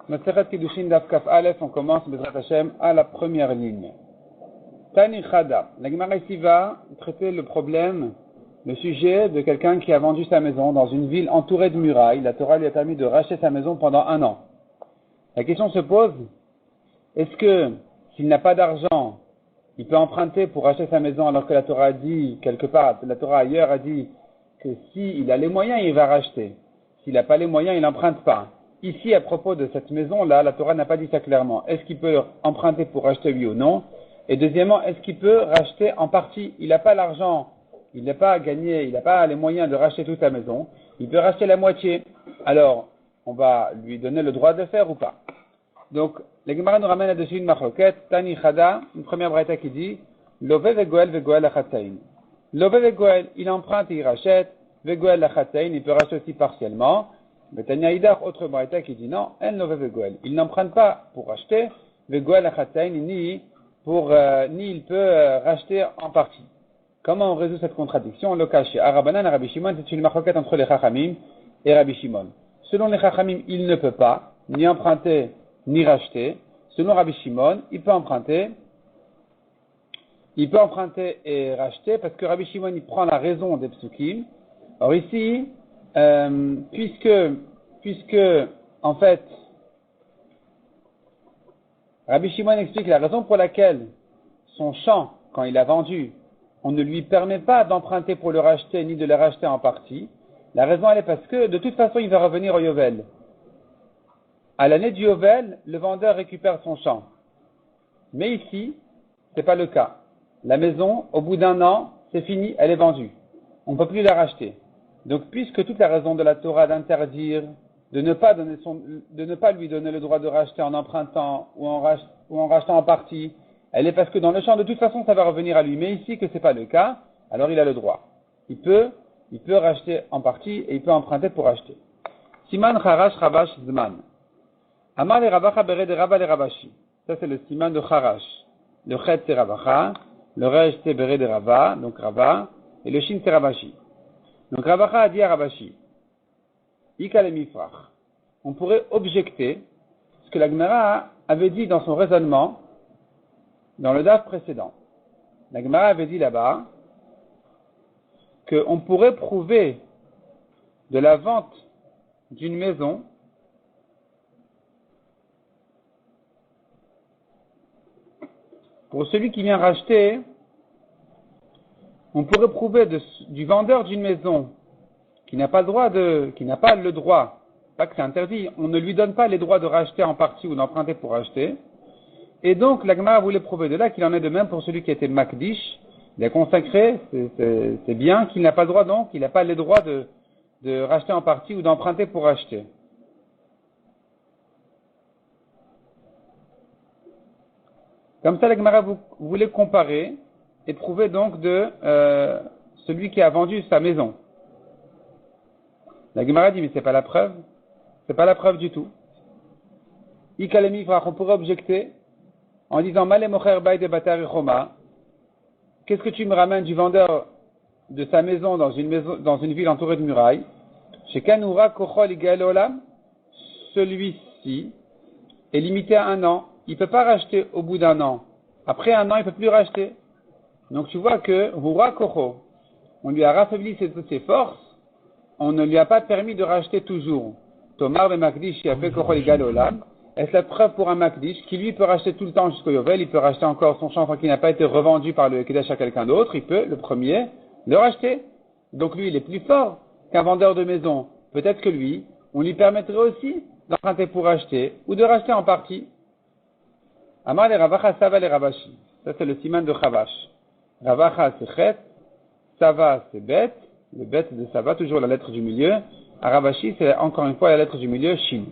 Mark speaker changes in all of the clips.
Speaker 1: Masechet Kiddushin Daf Kaf Aleph, on commence Bezrat Hashem à la première ligne. Tani Chada. La Gemara ici va traiter le problème, le sujet de quelqu'un qui a vendu sa maison dans une ville entourée de murailles. La Torah lui a permis de racheter sa maison pendant 1 an. La question se pose, est-ce que s'il n'a pas d'argent, il peut emprunter pour racheter sa maison alors que la Torah a dit, quelque part, la Torah ailleurs a dit que s'il a les moyens, il va racheter. S'il n'a pas les moyens, il n'emprunte pas. Ici, à propos de cette maison-là, la Torah n'a pas dit ça clairement. Est-ce qu'il peut emprunter pour racheter oui ou non? Et deuxièmement, est-ce qu'il peut racheter en partie? Il n'a pas l'argent, il n'a pas gagné, il n'a pas les moyens de racheter toute la maison. Il peut racheter la moitié. Alors, on va lui donner le droit de faire ou pas? Donc, la Gemara nous ramène là-dessus une marloquette, Tani Chada, une première braïta qui dit, Love vegoel vegoel achatzain. Love vegoel, il emprunte et il rachète, vegoel achatzain, il peut racheter aussi partiellement. Mais Tanya Idach, autre braïta qui dit non, elle love vegoel. Il n'emprunte pas pour racheter, vegoel achatzain, ni il peut racheter en partie. Comment on résout cette contradiction? Le cas chez Arabanan et Rabbi Shimon, c'est une marloquette entre les Chachamim et Rabbi Shimon. Selon les Chachamim, il ne peut pas ni emprunter ni racheter. Selon Rabbi Shimon, il peut emprunter et racheter parce que Rabbi Shimon il prend la raison des psukim. Or ici, puisque en fait Rabbi Shimon explique la raison pour laquelle son champ, quand il a vendu, on ne lui permet pas d'emprunter pour le racheter ni de le racheter en partie. La raison elle est parce que de toute façon il va revenir au Yovel. À l'année du Yovel, le vendeur récupère son champ. Mais ici, c'est pas le cas. La maison, au bout d'1 an, c'est fini, elle est vendue. On ne peut plus la racheter. Donc, puisque toute la raison de la Torah d'interdire, de ne pas lui donner le droit de racheter en empruntant ou en rachetant en partie, elle est parce que dans le champ, de toute façon, ça va revenir à lui. Mais ici, que c'est pas le cas, alors il a le droit. Il peut racheter en partie et il peut emprunter pour racheter. Siman Charash Rabash Zman. Amar le Rabacha bere de Rabba le Rabashi. Ça, c'est le siman de Charash. Le Chet, c'est Rabacha. Le Rej, c'est bere de Rabba, donc Rabba. Et le Shin, c'est Rabashi. Donc Rabacha a dit à Rabashi, Ika le Mifrach. On pourrait objecter ce que la Gemara avait dit dans son raisonnement dans le daf précédent. La Gemara avait dit là-bas qu'on pourrait prouver de la vente d'une maison pour celui qui vient racheter, on pourrait prouver du vendeur d'une maison qui n'a pas le droit, pas que c'est interdit, on ne lui donne pas les droits de racheter en partie ou d'emprunter pour acheter. Et donc, la Gemara voulait prouver de là qu'il en est de même pour celui qui était Makdish, il a consacré, c'est bien qu'il n'a pas le droit donc, il n'a pas les droits de racheter en partie ou d'emprunter pour acheter. Comme ça, la Gemara voulait comparer et prouver donc de celui qui a vendu sa maison. La Gemara dit, mais c'est pas la preuve. C'est pas la preuve du tout. Ikalemi frère, on pourrait objecter en disant, Malé mocher bay de batari choma. Qu'est-ce que tu me ramènes du vendeur de sa maison dans une ville entourée de murailles? Chez Kanoura kochol igal olam. Celui-ci est limité à 1 an. Il ne peut pas racheter au bout d'1 an. Après 1 an, il ne peut plus racheter. Donc tu vois que Hura Kocho, on lui a raffaibli ses forces, on ne lui a pas permis de racheter toujours. Tomar le Makdish qui a fait Kocho Ligal Olam, est-ce la preuve pour un Makdish qui lui peut racheter tout le temps jusqu'au Yovel, il peut racheter encore son champ qui n'a pas été revendu par le Kedesh à quelqu'un d'autre, il peut, le premier, le racheter. Donc lui, il est plus fort qu'un vendeur de maison. Peut-être que lui, on lui permettrait aussi d'emprunter pour racheter ou de racheter en partie. Amar le Ravacha Sava le Rabashi. Ça c'est le siman de Chavash. Ravacha c'est Chet, Sava c'est Bet, le Bet de Sava, toujours la lettre du milieu. Rabashi c'est encore une fois la lettre du milieu, Shin.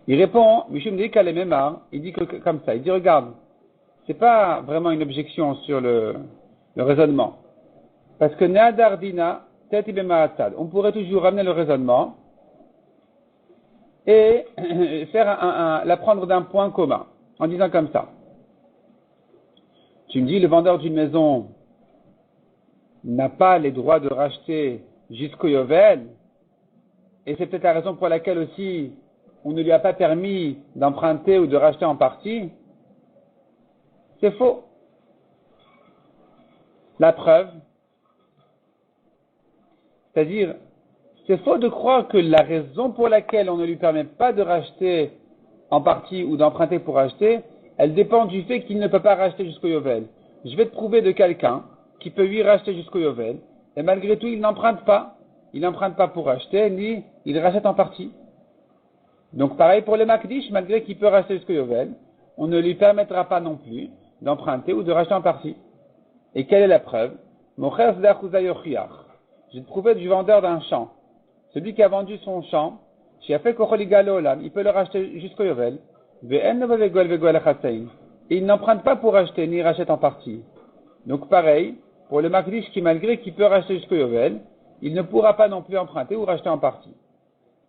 Speaker 1: Il répond, Mishum Dika le Memar, il dit comme ça, il dit regarde, c'est pas vraiment une objection sur le raisonnement. Parce que Neadar Dina, Teti Bemaratzad, on pourrait toujours ramener le raisonnement et faire la prendre d'un point commun. En disant comme ça. Tu me dis, le vendeur d'une maison n'a pas les droits de racheter jusqu'au Yovel, et c'est peut-être la raison pour laquelle aussi on ne lui a pas permis d'emprunter ou de racheter en partie, c'est faux. La preuve, c'est-à-dire, c'est faux de croire que la raison pour laquelle on ne lui permet pas de racheter en partie ou d'emprunter pour acheter, elle dépend du fait qu'il ne peut pas racheter jusqu'au Yovel. Je vais te prouver de quelqu'un qui peut lui racheter jusqu'au Yovel, et malgré tout, il n'emprunte pas. Il n'emprunte pas pour acheter, ni il rachète en partie. Donc pareil pour le Makdish, malgré qu'il peut racheter jusqu'au Yovel, on ne lui permettra pas non plus d'emprunter ou de racheter en partie. Et quelle est la preuve? Mocher Zdachuza Yochiach. Je vais te prouver du vendeur d'un champ. Celui qui a vendu son champ, il peut le racheter jusqu'au Yovel. Et il n'emprunte pas pour acheter, ni rachète en partie. Donc pareil, pour le Makdish qui malgré qu'il peut racheter jusqu'au Yovel, il ne pourra pas non plus emprunter ou racheter en partie.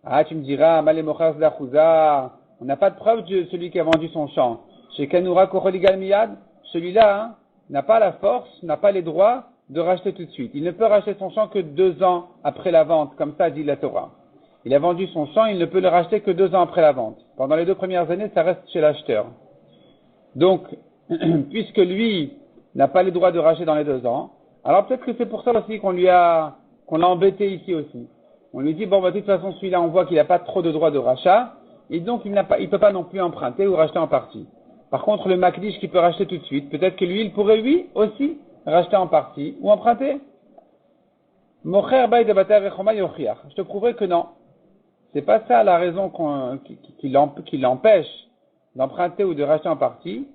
Speaker 1: Ah, tu me diras, on n'a pas de preuve de celui qui a vendu son champ. Chez Kanura Kocholigal Miyad, celui-là n'a pas la force, n'a pas les droits de racheter tout de suite. Il ne peut racheter son champ que 2 ans après la vente, comme ça dit la Torah. Il a vendu son champ, il ne peut le racheter que 2 ans après la vente. Pendant les 2 premières années, ça reste chez l'acheteur. Donc, puisque lui n'a pas les droits de racheter dans les 2 ans, alors peut-être que c'est pour ça aussi qu'on l'a embêté ici aussi. On lui dit, bon, bah, de toute façon, celui-là, on voit qu'il n'a pas trop de droits de rachat, et donc il peut pas non plus emprunter ou racheter en partie. Par contre, le Makdish qui peut racheter tout de suite, peut-être que lui, il pourrait lui aussi racheter en partie ou emprunter. Mocher bay de bater rechoma yochiach. Je te prouverai que non. C'est pas ça la raison qui l'empêche d'emprunter ou de racheter en partie.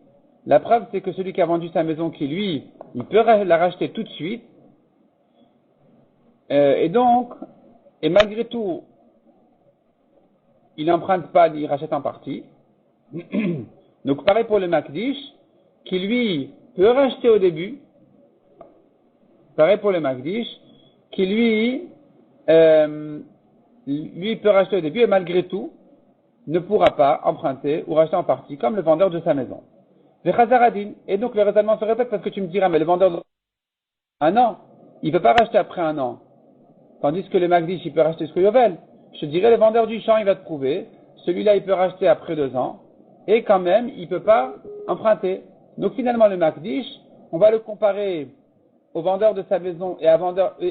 Speaker 1: La preuve, c'est que celui qui a vendu sa maison, qui lui, il peut la racheter tout de suite. Et malgré tout, il n'emprunte pas, il rachète en partie. Donc pareil pour le Makdish, qui lui peut racheter au début. Pareil pour le Makdish, qui lui peut racheter au début et malgré tout ne pourra pas emprunter ou racheter en partie, comme le vendeur de sa maison. Et donc le raisonnement se répète parce que tu me diras, mais le vendeur de 1 an, il ne peut pas racheter après 1 an. Tandis que le Makdish, il peut racheter ce que Yovel. Je te dirais, le vendeur du champ, il va te prouver, celui-là, il peut racheter après 2 ans, et quand même, il ne peut pas emprunter. Donc finalement, le Makdish, on va le comparer au vendeur de sa maison et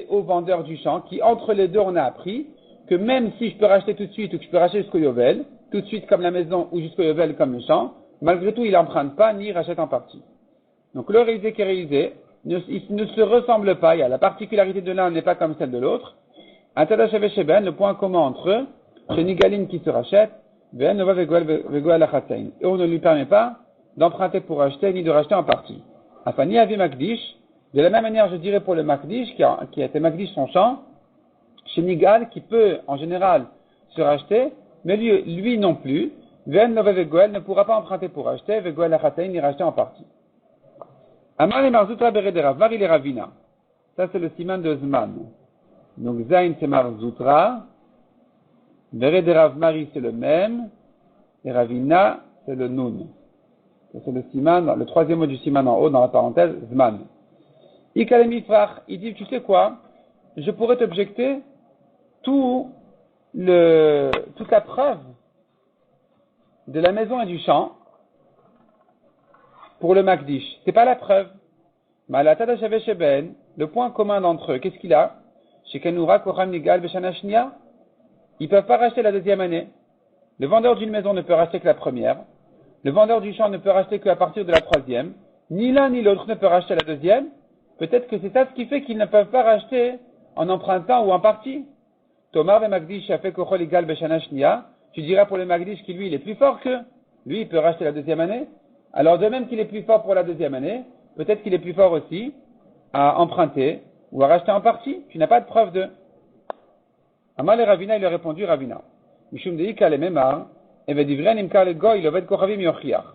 Speaker 1: au vendeur du champ, qui entre les deux, on a appris que même si je peux racheter tout de suite ou que je peux racheter jusqu'au Yovel, tout de suite comme la maison ou jusqu'au Yovel comme le champ, malgré tout, il n'emprunte pas ni rachète en partie. Donc le réalisé qui est réalisé, ils ne se ressemblent pas. Il y a la particularité de l'un n'est pas comme celle de l'autre. Le point commun entre eux, chez Nigaline qui se rachète, et on ne lui permet pas d'emprunter pour acheter ni de racheter en partie. Afani avi Makdish, de la même manière je dirais pour le Makdish qui a été Makdish son champ, chez Nigal qui peut en général se racheter, mais lui non plus, ne pourra pas emprunter pour acheter, ni racheter en partie. Amar et Marzutra Berederav, Mari les Ravina. Ça c'est le siman de Zman. Donc Zain c'est Marzutra, Berederav Mari c'est le même, et Ravina c'est le Nun. C'est le siman, le 3e mot du siman en haut dans la parenthèse, Zman. Ikalemi Frach, il dit, tu sais quoi, je pourrais t'objecter toute la preuve de la maison et du champ pour le Makdish. C'est pas la preuve. Malatada Sheben, le point commun d'entre eux, qu'est-ce qu'il a? Chez Kanura, Kocham Nigal, Beshanashnia, ils peuvent pas racheter la 2e année. Le vendeur d'une maison ne peut racheter que la première. Le vendeur du champ ne peut racheter qu'à partir de la 3e. Ni l'un ni l'autre ne peut racheter la 2e. Peut-être que c'est ça ce qui fait qu'ils ne peuvent pas racheter en empruntant ou en partie. Tomar ve Makdish a fait Kochol Igal Beshanashnia. Tu diras pour le Makdish qui lui, il est plus fort que lui, il peut racheter la 2e année. Alors de même qu'il est plus fort pour la 2e année, peut-être qu'il est plus fort aussi à emprunter ou à racheter en partie. Tu n'as pas de preuve de. Amal et Ravina, il a répondu Ravina. Mishum deika le memar, evedivren imkar le goy, loved kochavim yochiach.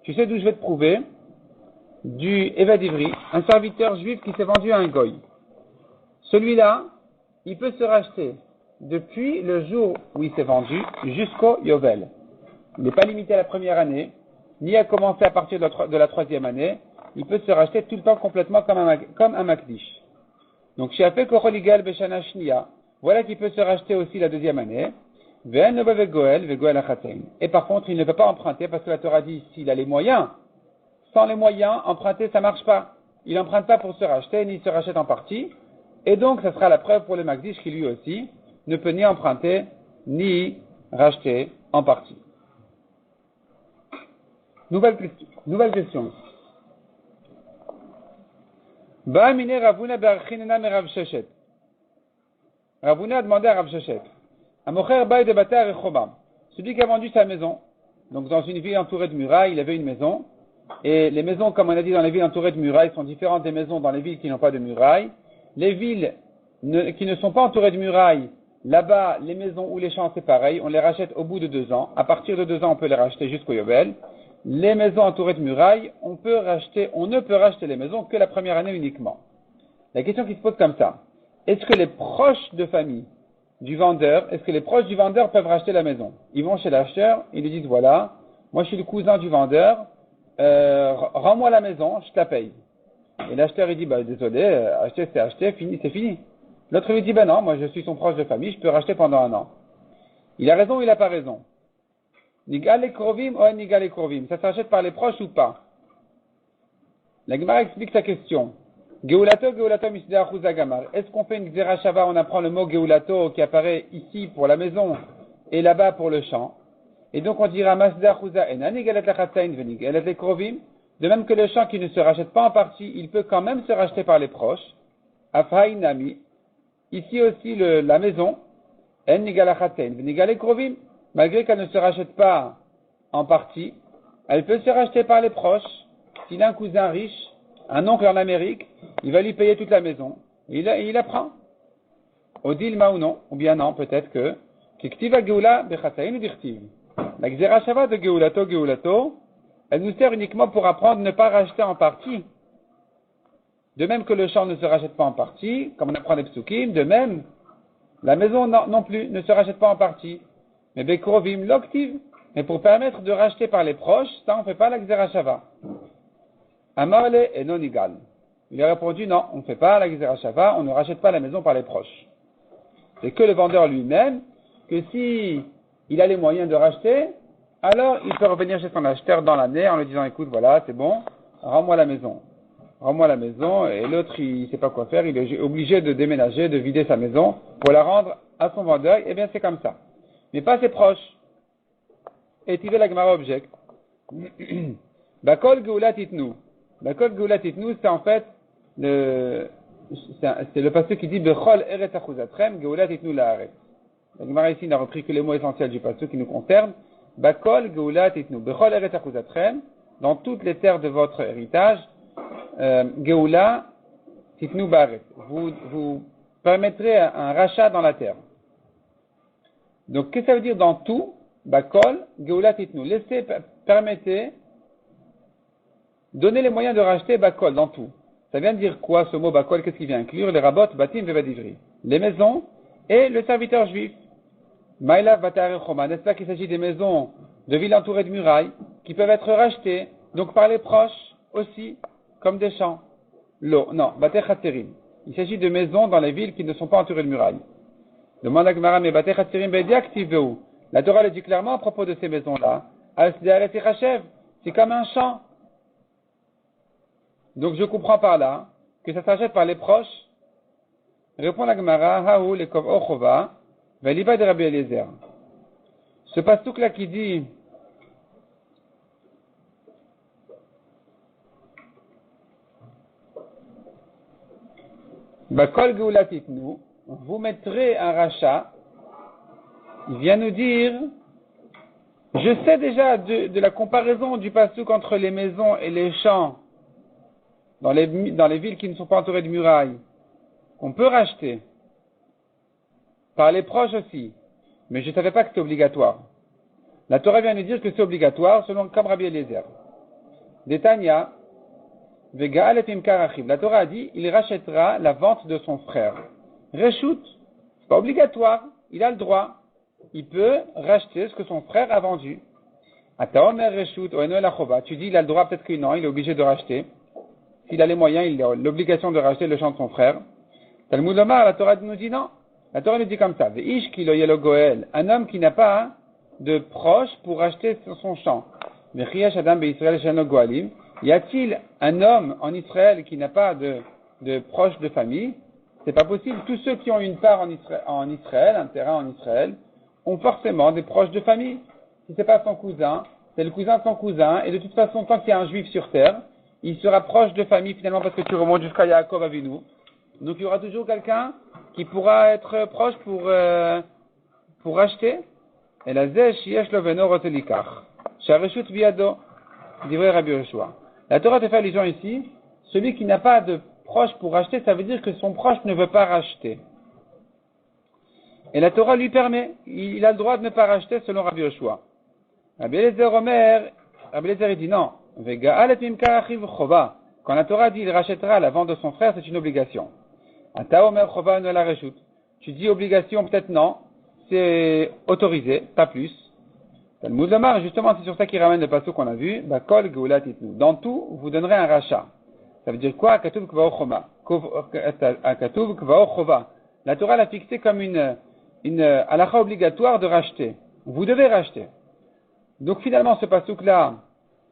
Speaker 1: Tu sais d'où je vais te prouver? Du Evedivri, un serviteur juif qui s'est vendu à un goy. Celui-là, il peut se racheter depuis le jour où il s'est vendu jusqu'au Yovel. Il n'est pas limité à la première année, ni à commencer à partir de la 3e année. Il peut se racheter tout le temps complètement comme un Makdish. Donc, chez Afek Ocholigal Beshana Shnia, voilà qu'il peut se racheter aussi la 2e année. Et par contre, il ne peut pas emprunter parce que la Torah dit s'il a les moyens. Sans les moyens, emprunter, ça marche pas. Il n'emprunte pas pour se racheter, ni se rachète en partie. Et donc, ça sera la preuve pour le Magdish qui lui aussi ne peut ni emprunter, ni racheter en partie. Nouvelle question. Ba'amine Ravuna be'archinena me Rav Sheshet. Ravuna a demandé à Rav Sheshet. Amocher baï de bata rechobam. Celui qui a vendu sa maison. Donc, dans une ville entourée de murailles, il avait une maison. Et les maisons, comme on a dit dans les villes entourées de murailles, sont différentes des maisons dans les villes qui n'ont pas de murailles. Les villes qui ne sont pas entourées de murailles, là-bas, les maisons ou les champs, c'est pareil. On les rachète au bout de 2 ans. À partir de 2 ans, on peut les racheter jusqu'au Yobel. Les maisons entourées de murailles, on ne peut racheter les maisons que la première année uniquement. La question qui se pose comme ça. Est-ce que les proches de famille du vendeur, peuvent racheter la maison? Ils vont chez l'acheteur, ils lui disent voilà, moi je suis le cousin du vendeur, rends-moi la maison, je te la paye. Et l'acheteur il dit désolé, acheter c'est acheter, fini c'est fini. L'autre lui dit non, moi je suis son proche de famille, je peux racheter pendant 1 an. Il a raison ou il n'a pas raison? Nigal et Krovim ou Nigal et Krovim, ça s'achète par les proches ou pas? La Gemara explique sa question. Geulato misdeh achuz hagamar. Est-ce qu'on fait une Gzera Shava, on apprend le mot Geulato qui apparaît ici pour la maison et là-bas pour le champ. Et donc on dira Masdeh achuza ena nigalet lachatzain venigalet le Krovim. De même que le champ qui ne se rachète pas en partie, il peut quand même se racheter par les proches. Afhaï nami. Ici aussi la maison. En nigal lachatzain venigalet le Krovim. Malgré qu'elle ne se rachète pas en partie, elle peut se racheter par les proches. S'il a un cousin riche, un oncle en Amérique, il va lui payer toute la maison. Et il la prend. Odilma ou non, ou bien non, peut-être que. Kiktiva geula bechatzain ou dirtiv. La Gzera Shava de geulato, elle nous sert uniquement pour apprendre à ne pas racheter en partie. De même que le champ ne se rachète pas en partie, comme on apprend des psukim, de même, la maison non plus ne se rachète pas en partie. Mais Bekrovim l'octive, mais pour permettre de racheter par les proches, ça on ne fait pas la Gzera Shava. Amarle et non égal. Il a répondu non, on ne fait pas la Gzera Shava, on ne rachète pas la maison par les proches. C'est que le vendeur lui-même, que si il a les moyens de racheter, alors il peut revenir chez son acheteur dans l'année en lui disant écoute voilà c'est bon, rends-moi la maison. Rends-moi la maison, et l'autre il ne sait pas quoi faire, il est obligé de déménager, de vider sa maison pour la rendre à son vendeur, et bien c'est comme ça. Mais pas ses proches. Et tu veux la Gemara objecte. Bakol Geulat Itnu. Bakol Geulat Itnu, c'est en fait c'est le passage qui dit Bechol Eret Achuzatrem Geulat Itnu Laaret. La Gemara ici n'a repris que les mots essentiels du passage qui nous concernent. Bakol Geulat Itnu. Bechol Eret Achuzatrem, dans toutes les terres de votre héritage, Geula Itnu Baaret. Vous permettrez un rachat dans la terre. Donc, qu'est-ce que ça veut dire dans tout? Bakol, Geulat Itnu. Laissez, permettez, donnez les moyens de racheter Bakol dans tout. Ça vient de dire quoi ce mot Bakol? Qu'est-ce qu'il vient inclure? Les rabot, batim, vevadivri. Les maisons et le serviteur juif. Maïlav, Batar Choma. N'est-ce pas qu'il s'agit des maisons de villes entourées de murailles qui peuvent être rachetées, donc par les proches aussi, comme des champs? Non, Bater Chatzerim. Il s'agit de maisons dans les villes qui ne sont pas entourées de murailles. Demande à Gemara, mais Bater Chatzerim Bediaktiveu. La Torah le dit clairement à propos de ces maisons-là. C'est comme un champ. Donc je comprends par là que ça s'achète par les proches. Répond la Gemara, Haou lekov ochova, valiba de Rabbi Eliezer. Ce pastouk là qui dit Bakol Geulat Itnu, vous mettrez un rachat. Il vient nous dire, je sais déjà de la comparaison du pastouk entre les maisons et les champs dans les villes qui ne sont pas entourées de murailles, qu'on peut racheter par les proches aussi, mais je ne savais pas que c'était obligatoire. La Torah vient nous dire que c'est obligatoire selon comme Rabbi Eliezer. Détania, Vega'al et Imkar Achiv. La Torah a dit, il rachètera la vente de son frère. Reshut, c'est pas obligatoire, il a le droit. Il peut racheter ce que son frère a vendu. Ataomer Reshut, Oeno Elachova. Tu dis, il a le droit, peut-être que non, il est obligé de racheter. S'il a les moyens, il a l'obligation de racheter le champ de son frère. Talmud Omar, la Torah nous dit non. La Torah nous dit comme ça, Veish ki lo yelo goel, un homme qui n'a pas de proche pour acheter son champ. Vechiyash adam be'Israël sheno goalim, y a-t-il un homme en Israël qui n'a pas de proche de famille? C'est pas possible. Tous ceux qui ont une part en Israël, un terrain en Israël, ont forcément des proches de famille. Si c'est pas son cousin, c'est le cousin de son cousin, et de toute façon, tant qu'il y a un juif sur terre, il sera proche de famille finalement parce que tu remontes jusqu'à Yaakov Avinu. Donc il y aura toujours quelqu'un qui pourra être proche pour acheter. Et la zesh yesh lo veno rotelikach. Shareshut biado. Divrei Rabbi Yoshua. La Torah te fait allusion ici. Celui qui n'a pas de proche pour acheter, ça veut dire que son proche ne veut pas racheter. Et la Torah lui permet. Il a le droit de ne pas racheter selon Rabbi Yoshua. Rabbi Eliezer dit non. Quand la Torah dit il rachètera la vente de son frère, c'est une obligation. Tu dis obligation, peut-être non, c'est autorisé, pas plus. Talmud Lomar, justement, c'est sur ça qu'il ramène le pasuk qu'on a vu. Bakol geulat itnu. Dans tout, vous donnerez un rachat. Ça veut dire quoi? Katuv kvao chova. La Torah l'a fixé comme une halakha obligatoire de racheter. Vous devez racheter. Donc finalement, ce pasuk-là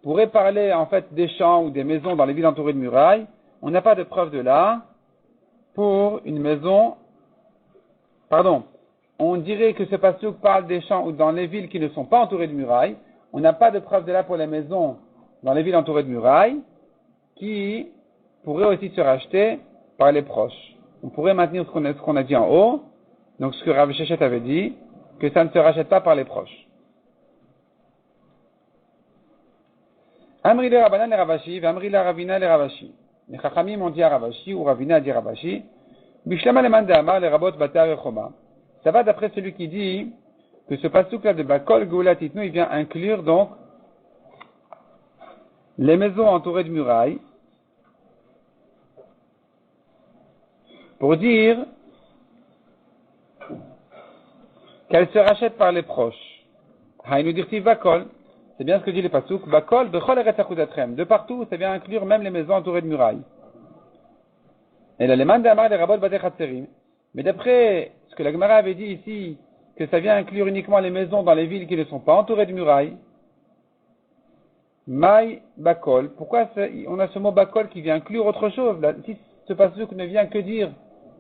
Speaker 1: pourrait parler en fait des champs ou des maisons dans les villes entourées de murailles. On n'a pas de preuve de là pour une maison. Pardon. On dirait que ce pasuk parle des champs ou dans les villes qui ne sont pas entourées de murailles. On n'a pas de preuve de là pour les maisons dans les villes entourées de murailles qui pourraient aussi se racheter par les proches. On pourrait maintenir ce qu'on a dit en haut, donc ce que Rav Shechet avait dit, que ça ne se rachète pas par les proches. Amri le Rabbanan le Ravashi, Amri la Ravina le Ravashi. Les Chachamim ont dit à Ravashi, ou Ravina a dit à Ravashi, Bishlama le Manda Amar le Rabot Batar et Choma. Ça va d'après celui qui dit que ce pasuk-là de Bakol Geulat Itnu, il vient inclure donc les maisons entourées de murailles pour dire qu'elles se rachètent par les proches. Haïnu dirtiv Bakol. C'est bien ce que dit le pasuk. Bakol bechol eretz achudatrem. De partout, ça vient inclure même les maisons entourées de murailles. Et là, les man d'amar les rabot batei chatzerim. Mais d'après ce que la Gemara avait dit ici, que ça vient inclure uniquement les maisons dans les villes qui ne sont pas entourées de murailles. Maï bakol. Pourquoi on a ce mot bakol qui vient inclure autre chose? Là, si ce pasuk ne vient que dire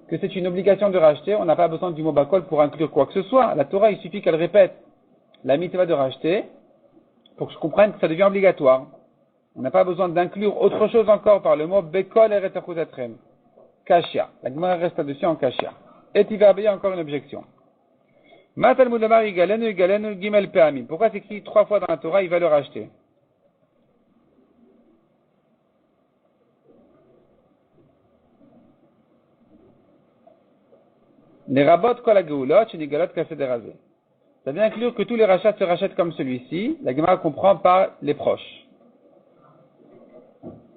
Speaker 1: que c'est une obligation de racheter, on n'a pas besoin du mot bakol pour inclure quoi que ce soit. La Torah, il suffit qu'elle répète la mitzvah de racheter pour que je comprenne que ça devient obligatoire. On n'a pas besoin d'inclure autre chose encore par le mot bekol eret achudatrem. Kashia. La Gemara reste là-dessus en kashia. Et il va abayer encore une objection. Ma Talmud Lomar igalenu gimel pe'amim. Pourquoi c'est écrit 3 fois dans la Torah, il va le racheter? Les rabot kol hageulot shenigalot kasederazé. Ça vient inclure que tous les rachats se rachètent comme celui-ci. La Gemara comprend par les proches.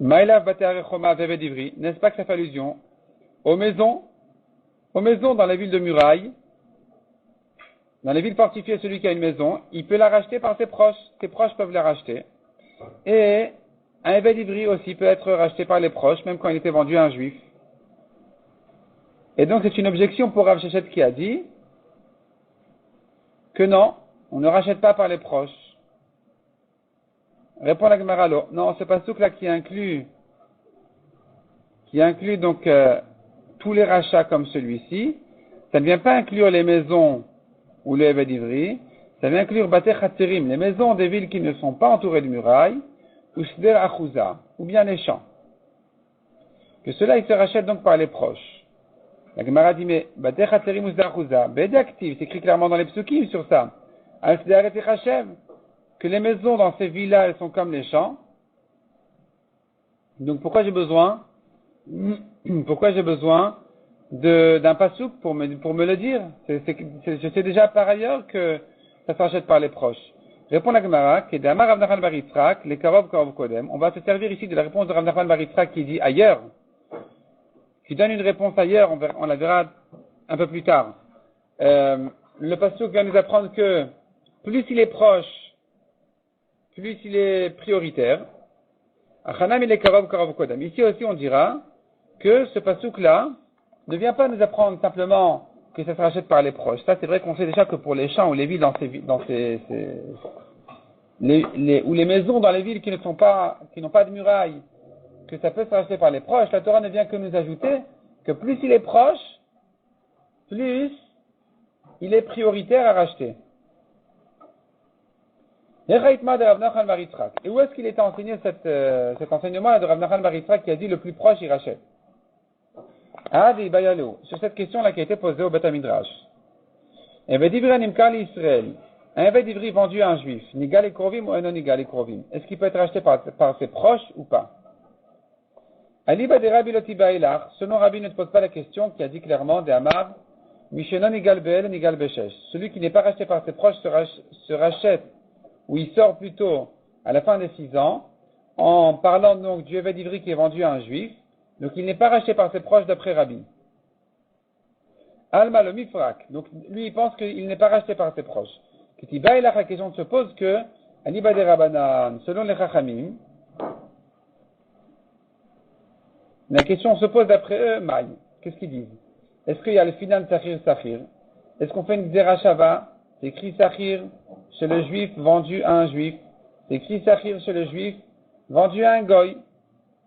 Speaker 1: Maïlav Bateare Choma Veved Ivri. N'est-ce pas que ça fait allusion aux maisons dans les villes de murailles, dans les villes fortifiées, celui qui a une maison, il peut la racheter par ses proches. Ses proches peuvent la racheter. Et un Eved Ivri aussi peut être racheté par les proches, même quand il était vendu à un juif. Et donc c'est une objection pour Rav Shechet qui a dit que non, on ne rachète pas par les proches. Répond la Gemara, non, c'est pas ce là qui inclut donc tous les rachats comme celui-ci. Ça ne vient pas inclure les maisons ou les Eved Ivri, ça vient inclure Batei Chatzerim, les maisons des villes qui ne sont pas entourées de murailles, ou Sder Achouza, ou bien les champs. Que cela, il se rachète donc par les proches. La Gemara dit, mais Batei Chatzerim ou Sder Achouza, Bede active, c'est écrit clairement dans les psukim sur ça. Al Sder et Chashev, que les maisons dans ces villes-là, elles sont comme les champs. Donc pourquoi j'ai besoin d'un pasouk pour me le dire? Je sais déjà par ailleurs que ça s'achète par les proches. Répond la Gemara, qui est d'Amar Rav Nachman bar Yitzhak, les Karov Kodem. On va se servir ici de la réponse de Rav Nachman bar Yitzhak qui dit ailleurs, qui donne une réponse ailleurs, on la verra un peu plus tard. Le pasouk vient nous apprendre que plus il est proche, plus il est prioritaire. Ici aussi on dira que ce pasouk-là ne vient pas nous apprendre simplement que ça se rachète par les proches. Ça, c'est vrai qu'on sait déjà que pour les champs ou les villes ou les maisons dans les villes qui n'ont pas de murailles, que ça peut se racheter par les proches. La Torah ne vient que nous ajouter que plus il est proche, plus il est prioritaire à racheter. Et où est-ce qu'il était enseigné cet enseignement de Rav Nachman bar Yitzhak qui a dit le plus proche il rachète? Sur cette question-là qui a été posée au Beth Midrash. Un Eved Ivri vendu à un juif, Nigal et Krovim ou non Nigal et Krovim, est-ce qu'il peut être racheté par ses proches ou pas? Selon Rabbi ne te pose pas la question, qui a dit clairement de Amar, Mishenon Nigal Beel Nigal Beshesh. Celui qui n'est pas racheté par ses proches se rachète, ou il sort plutôt à la fin des 6 ans, en parlant donc du Eved Ivri qui est vendu à un juif, donc il n'est pas racheté par ses proches d'après Rabbi. Alma le Mifrak, donc lui il pense qu'il n'est pas racheté par ses proches. La question se pose que, Aliba de Rabbanan, selon les Chachamim, la question se pose d'après eux, Maï. Qu'est-ce qu'ils disent? Est-ce qu'il y a le finan Sachir Sachir? Est-ce qu'on fait une Zerachava? C'est écrit Sachir chez le juif vendu à un juif. C'est écrit Sachir chez le juif vendu à un goy.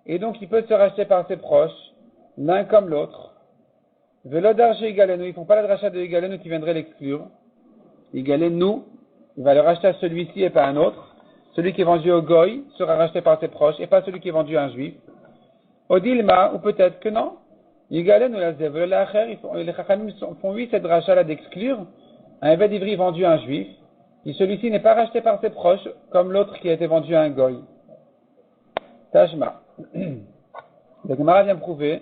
Speaker 1: Et donc il peut se racheter par ses proches, l'un comme l'autre. Velodarché Igalenu, ils ne font pas la dracha de Igalenu qui viendrait l'exclure. Igalenu, il va le racheter à celui-ci et pas à un autre. Celui qui est vendu au goy sera racheté par ses proches et pas celui qui est vendu à un juif. Odilma, ou peut-être que non. Igalenu la zev, les chachamim font cette dracha là d'exclure un Eved Ivri vendu à un juif, si celui-ci n'est pas racheté par ses proches, comme l'autre qui a été vendu à un goy. Tashma. Le Gemara vient prouver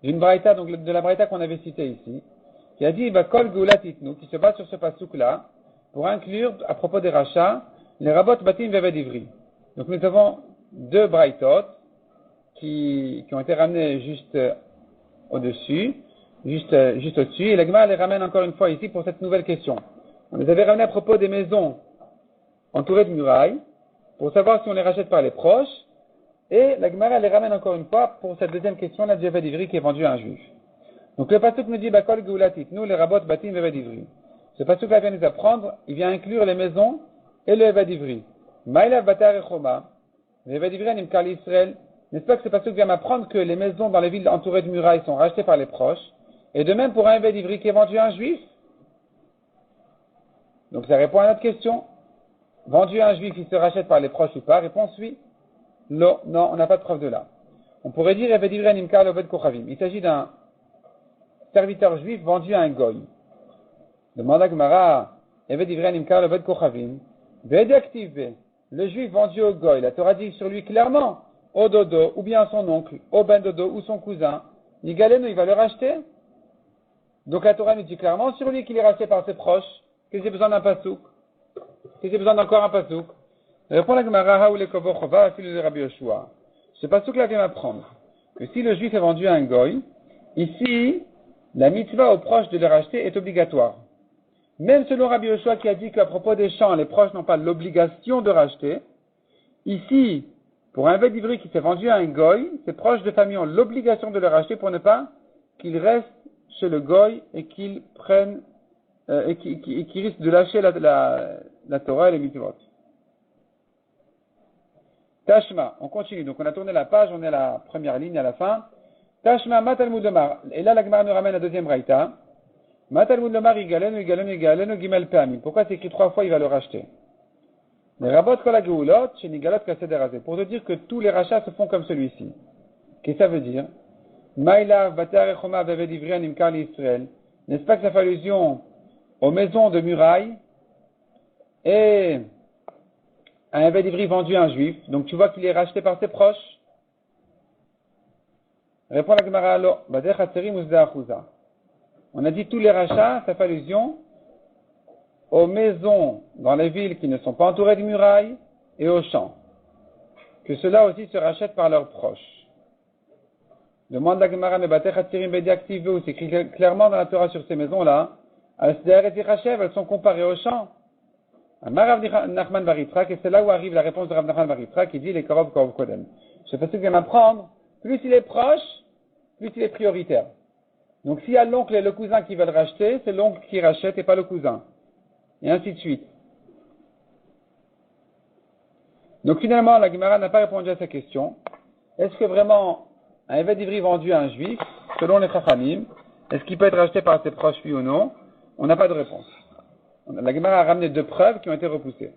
Speaker 1: d'une braïta, donc de la braïta qu'on avait citée ici, qui a dit Kol Geulat Itnu, qui se base sur ce passouk-là, pour inclure, à propos des rachats, les rabot batim veved ivri. Donc nous avons 2 braïtot qui ont été ramenés juste au-dessus, juste au-dessus, et la Gemara les ramène encore une fois ici pour cette nouvelle question. On les avait ramenés à propos des maisons entourées de murailles, pour savoir si on les rachète par les proches, et la Gemara les ramène encore une fois pour cette deuxième question, la Eved Ivri qui est vendu à un juif. Donc le pasuk nous dit Bakol Geulatit, nous les rabot batim veved ivri. Ce pasuk là vient nous apprendre, il vient inclure les maisons et le Eved Ivri. Maïlav batar echoma, le Eved Ivri animkar l'Israël. N'est-ce pas que ce pasuk vient m'apprendre que les maisons dans les villes entourées de murailles sont rachetées par les proches, et de même pour un Eved Ivri qui est vendu à un juif? Donc ça répond à notre question. Vendu à un juif, il se rachète par les proches ou pas? Réponse oui. Non, on n'a pas de preuve de là. On pourrait dire Eved Ivri animkar l'Oved Kochavim. Il s'agit d'un serviteur juif vendu à un goy. Demande à Gemara, Eved Ivri animkar l'Oved Kochavim. Vedaktiv, le juif vendu au goy. La Torah dit sur lui clairement, au dodo, ou bien son oncle, au ben dodo, ou son cousin. Nigalenu, il va le racheter. Donc la Torah nous dit clairement sur lui qu'il est racheté par ses proches, que j'ai besoin d'un pasouk, que j'ai besoin d'encore un pasouk. Répond la Gemara, ou les kovochova, fil de Rabbi Yoshua. Ce pasouk-là vient m'apprendre que si le juif est vendu à un goy, ici, la mitzvah aux proches de le racheter est obligatoire. Même selon Rabbi Yoshua qui a dit qu'à propos des champs, les proches n'ont pas l'obligation de racheter, ici, pour un Eved Ivri qui s'est vendu à un goy, ses proches de famille ont l'obligation de le racheter pour ne pas qu'il reste chez le goy et qu'il prenne et qu'il risque de lâcher la Torah et les mitzvot. Tashma, on continue. Donc on a tourné la page, on est à la première ligne à la fin. Tashma matalmud lomar. Et là la Gemara nous ramène la deuxième braïta. Matalmud lomar igalenu gimel peamim. Pourquoi c'est écrit 3 fois il va le racheter? Les rabot kol hageulot chez nigalot kaseder hazeh. Pour te dire que tous les rachats se font comme celui-ci. Qu'est-ce que ça veut dire? Maïlav batar echoma veved ivri animkar l'Israël. N'est-ce pas que ça fait allusion aux maisons de murailles et à un Eved Ivri vendu à un juif? Donc tu vois qu'il est racheté par ses proches. Répond la Gemara alors, on a dit tous les rachats, ça fait allusion aux maisons dans les villes qui ne sont pas entourées de murailles et aux champs. Que cela aussi se rachète par leurs proches. Demande la Gemara, mais c'est écrit clairement dans la Torah sur ces maisons-là, elles sont comparées aux champs. Rav Nachman bar Yitzhak, et c'est là où arrive la réponse de Rav Nachman bar Yitzhak qui dit les korov kodem. Je sais pas ce que vient m'apprendre, plus il est proche, plus il est prioritaire. Donc s'il y a l'oncle et le cousin qui veulent racheter, c'est l'oncle qui rachète et pas le cousin. Et ainsi de suite. Donc finalement, la Gemara n'a pas répondu à sa question. Est-ce que vraiment un évêque d'Ivry vendu à un juif, selon les Chachamim, est-ce qu'il peut être racheté par ses proches, oui ou non? On n'a pas de réponse. La Gemara a ramené 2 preuves qui ont été repoussées.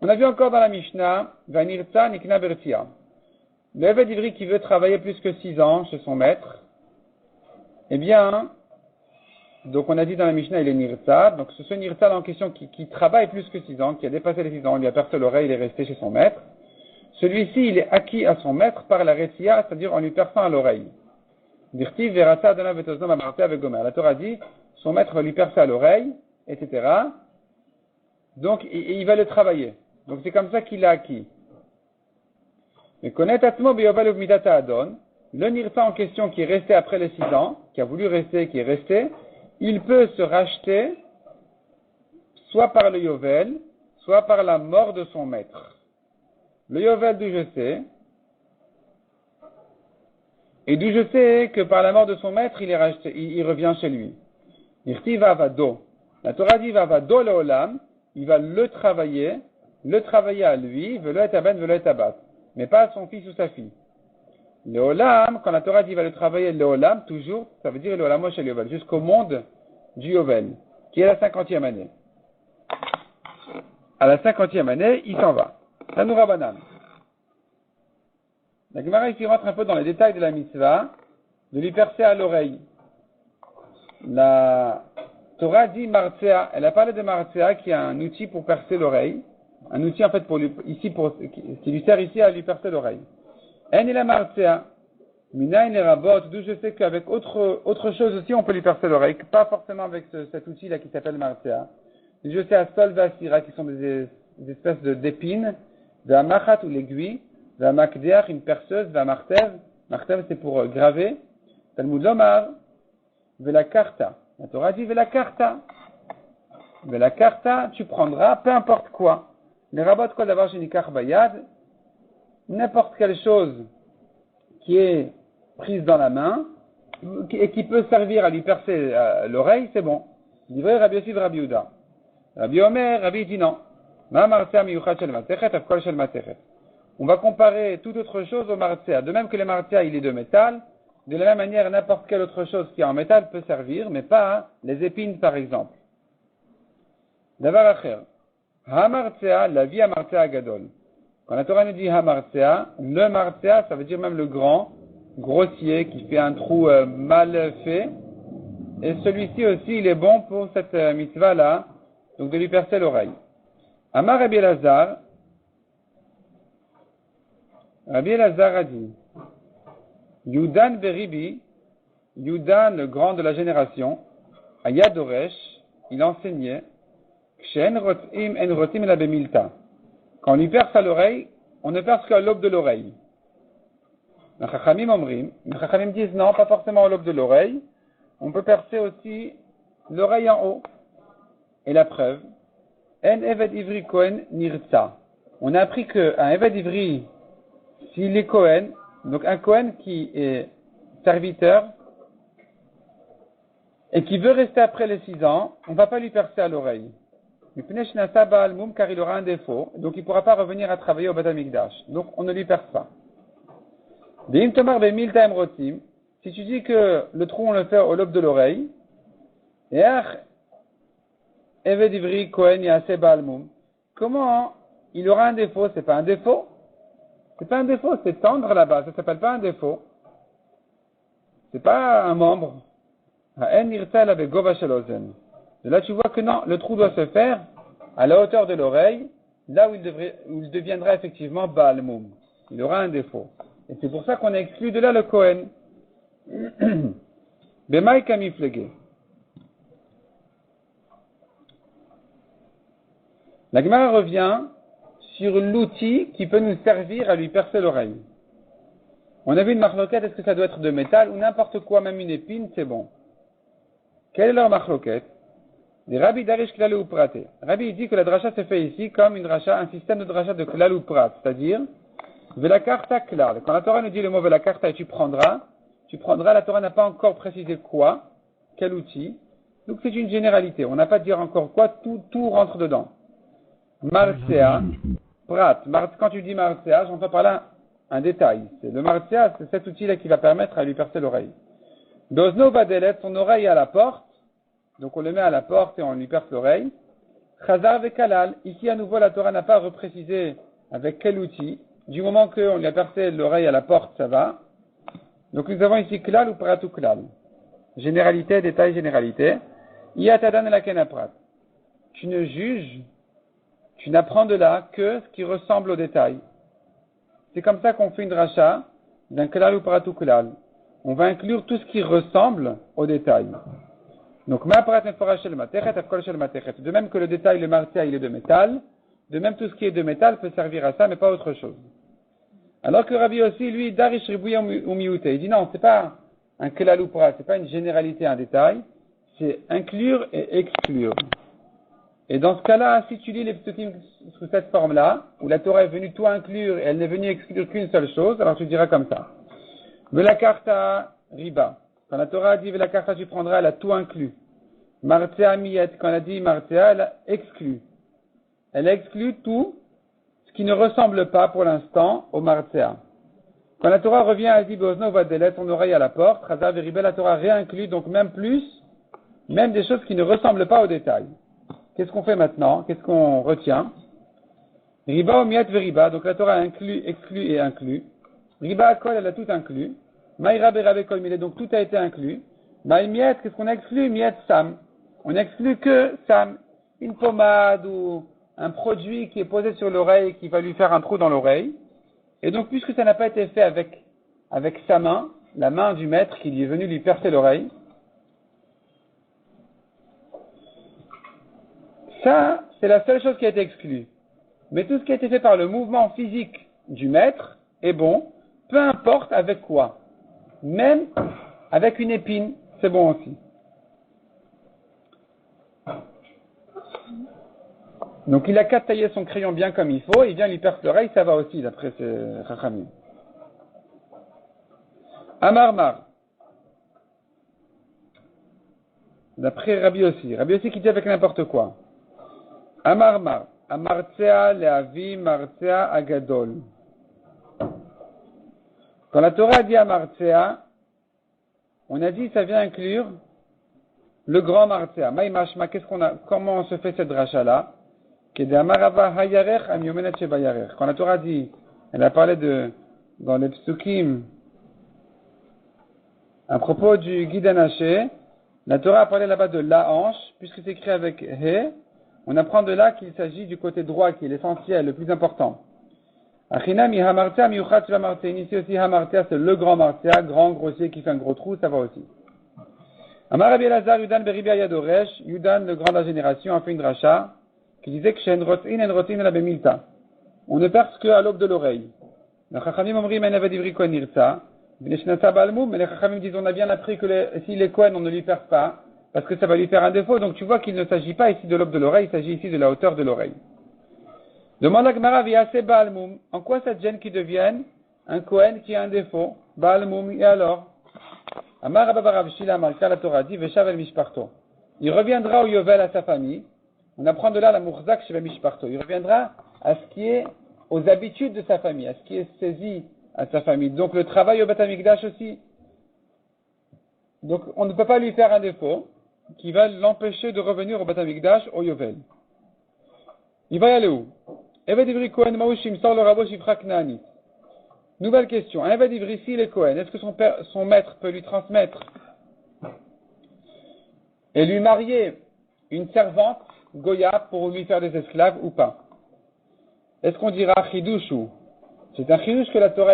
Speaker 1: On a vu encore dans la Mishnah, Vanirta Nikna Bertia. Le évêque d'Ivry qui veut travailler plus que 6 ans chez son maître, eh bien, donc on a dit dans la Mishnah, il est Nirta, donc ce Nirta en question qui travaille plus que 6 ans, qui a dépassé les 6 ans, on lui a percé l'oreille, il est resté chez son maître. Celui-ci, il est acquis à son maître par la Retia, c'est-à-dire en lui perçant à l'oreille. Dirti Verasa Adona Vetoznom Amarté avec Gomer. La Torah dit, son maître va lui percer à l'oreille, etc. Donc, il va le travailler. Donc c'est comme ça qu'il l'a acquis. Mais connaît Atmo Beyoval Midata Adon, le Nirta en question qui est resté après les 6 ans, qui a voulu rester, qui est resté, il peut se racheter soit par le Yovel, soit par la mort de son maître. Le Yovel d'où je sais, et d'où je sais que par la mort de son maître, il est racheté, il revient chez lui. Irti Vavado. La Torah dit Vavado le Olam, il va le travailler à lui, velo et aben, velo et abat, mais pas à son fils ou sa fille. Le Olam, quand la Torah dit va le travailler le Olam, toujours, ça veut dire le Olam chez le Yovel, jusqu'au monde du Yovel, qui est la 50e année. À la 50e année, il s'en va. Tanoura Banan. La Gemara ici rentre un peu dans les détails de la mitzvah, de lui percer à l'oreille. La Torah dit Martzea, elle a parlé de Martzea qui est un outil pour percer l'oreille, un outil en fait qui lui sert ici à lui percer l'oreille. En il a Martzea, Minain et Rabot, d'où je sais qu'avec autre chose aussi on peut lui percer l'oreille, pas forcément avec cet outil-là qui s'appelle Martzea. Je sais à Sol Vasira qui sont des espèces d'épines, de la Machat ou l'aiguille, de la Makdeach, une perceuse, de la Martev. Martev c'est pour graver. Talmud Lomar, Vela Karta. La Torah dit Vela Karta. Vela Karta, tu prendras peu importe quoi. Les rabots quoi d'avoir chez Nikar Bayad, n'importe quelle chose qui est prise dans la main et qui peut servir à lui percer l'oreille, c'est bon. Livré Rabbi Yossi Rabbi Yehuda. Rabbi Omer, Rabbi dit non. Ma Martzea miyuchat shel matechet, afkol shel matechet. On va comparer toute autre chose au Martzea. De même que le Martzea, il est de métal, de la même manière, n'importe quelle autre chose qui est en métal peut servir, mais pas les épines, par exemple. Davar acher. Ha-Martzea, la vie à Martzea gadol. Quand la Torah nous dit Ha-Martzea, le Martzea, ça veut dire même le grand, grossier, qui fait un trou mal fait. Et celui-ci aussi, il est bon pour cette mitzvah-là, donc de lui percer l'oreille. Amar Rabbi Elazar a dit, Yudan Beribi, Yudan, le grand de la génération, à Yadoresh, il enseignait, quand on lui perce à l'oreille, on ne perce qu'à l'aube de l'oreille. Les Chachamim disent non, pas forcément à l'aube de l'oreille, on peut percer aussi l'oreille en haut. Et la preuve, En Eved Ivri Kohen Nirtsa. On a appris qu'un Eved Ivri, s'il est Kohen, donc un Kohen qui est serviteur, et qui veut rester après les 6 ans, on ne va pas lui percer à l'oreille. Car il aura un défaut, donc il ne pourra pas revenir à travailler au Beth Amikdash. Donc on ne lui perce pas. Si tu dis que le trou on le fait au lobe de l'oreille, comment il aura un défaut? C'est pas un défaut. C'est pas un défaut, c'est tendre là-bas, ça s'appelle pas un défaut. C'est pas un membre. De là tu vois que non, le trou doit se faire à la hauteur de l'oreille, là où il deviendra effectivement Baal Moum. Il aura un défaut. Et c'est pour ça qu'on a exclu de là le Kohen. Bemaï kamiflege. La Gemara revient sur l'outil qui peut nous servir à lui percer l'oreille. On a vu une marloquette, est-ce que ça doit être de métal ou n'importe quoi, même une épine, c'est bon. Quelle est leur marloquette? Des Rabbi Darish Klal ou Praté. Rabbi dit que la dracha se fait ici comme une dracha, un système de dracha de Klal ou Prat, c'est-à-dire Velakarta Klal. Quand la Torah nous dit le mot Velakarta et tu prendras, tu prendras, la Torah n'a pas encore précisé quoi, quel outil. Donc c'est une généralité. On n'a pas à dire encore quoi, tout rentre dedans. Marcea, prat. Quand tu dis marcea, j'entends par là un détail. Le marcea, c'est cet outil-là qui va permettre à lui percer l'oreille. Dozno vadelet, son oreille à la porte. Donc on le met à la porte et on lui perce l'oreille. Chazar vekalal. Ici à nouveau la Torah n'a pas reprécisé avec quel outil. Du moment qu'on lui a percé l'oreille à la porte, ça va. Donc nous avons ici klal ou prat ou klal. Généralité, détail, généralité. Iatadan la kenaprat. Tu ne juges, tu n'apprends de là que ce qui ressemble au détail. C'est comme ça qu'on fait une dracha d'un klal ou prat ou klal. On va inclure tout ce qui ressemble au détail. Donc, ma prat meforach shel matechet, afkol shel matechet. De même que le détail, le martia, il est de métal. De même, tout ce qui est de métal peut servir à ça, mais pas autre chose. Alors que Rabbi aussi, lui, darish ribouya ou miouté. Il dit non, c'est pas un klal ou prat, c'est pas une généralité, un détail. C'est inclure et exclure. Et dans ce cas-là, si tu lis les psukim sous cette forme-là, où la Torah est venue tout inclure et elle n'est venue exclure qu'une seule chose, alors tu diras comme ça. Velakarta riba. Quand la Torah a dit Velakarta, tu prendras, elle a tout inclus. Martea miyet, quand elle a dit Martea, elle a exclu. Elle exclut tout ce qui ne ressemble pas pour l'instant au Martea. Quand la Torah revient à dit Beozno vadelet, ton oreille à la porte, Chazar veriba, la Torah réinclut, donc même plus, même des choses qui ne ressemblent pas au détail. Qu'est-ce qu'on fait maintenant? Qu'est-ce qu'on retient? Riba omiyet veriba, donc la Torah inclut, exclut et inclut. Riba akol, elle a tout inclus. Maïra berabe kol mile, donc tout a été inclus. Maïmiet, qu'est-ce qu'on a exclu? Miet sam. On n'exclut que sam. Une pommade ou un produit qui est posé sur l'oreille qui va lui faire un trou dans l'oreille. Et donc, puisque ça n'a pas été fait avec sa main, la main du maître qui lui est venu lui percer l'oreille, ça, c'est la seule chose qui a été exclue. Mais tout ce qui a été fait par le mouvement physique du maître est bon, peu importe avec quoi. Même avec une épine, c'est bon aussi. Donc il a qu'à tailler son crayon bien comme il faut, il vient lui perce l'oreille, ça va aussi d'après ses rachamim. Amarmar. D'après Rabbi aussi qui dit avec n'importe quoi. Amarmar. Amartzea leavi martzea agadol. Quand la Torah dit Amartzea, on a dit ça vient inclure le grand Martzea. Maïmashma, comment on se fait cette dracha-là? Quand la Torah dit, elle a parlé dans les psukim, à propos du guide anaché, la Torah a parlé là-bas de la hanche, puisque c'est écrit avec he, on apprend de là qu'il s'agit du côté droit, qui est l'essentiel, le plus important. Achinami hamartea miuchat shel ici aussi hamartea, c'est le grand martea, grand, grossier, qui fait un gros trou, ça va aussi. Amar Rabbi Elazar, Yudan Beribi Ayadoresh, Yudan, le grand de la génération, a fait une dracha, qui disait que chez Enrotin la Bemilta. On ne perce qu'à l'aube de l'oreille. Les Chachamim omrim en avadivri kohen nirtza. Mais les Chachamim disent on a bien appris que si les kohen on ne lui perce pas, parce que ça va lui faire un défaut. Donc tu vois qu'il ne s'agit pas ici de l'aube de l'oreille, il s'agit ici de la hauteur de l'oreille. Demande à Gemara viase Baalmoum. En quoi ça te gêne qu'il devienne un kohen qui a un défaut? Baalmoum, et alors? Amar Abba Rav Shila Malka la Torah dit Veshav el Mishparto. Il reviendra au Yovel à sa famille. On apprend de là la Mourzak chez Mishparto. Il reviendra à ce qui est aux habitudes de sa famille, à ce qui est saisi à sa famille. Donc le travail au Beth Amikdash aussi. Donc on ne peut pas lui faire un défaut qui va l'empêcher de revenir au Beth Amikdash au Yovel. Il va y aller où? Eved Ivri Kohen Maoushim sort le rabo Shifra Knaanit. Nouvelle question. Un Eved Ivri, s'il est Kohen, est-ce que son maître peut lui transmettre et lui marier une servante Goya pour lui faire des esclaves ou pas? Est-ce qu'on dira chidouche ou? C'est un chidouche que la Torah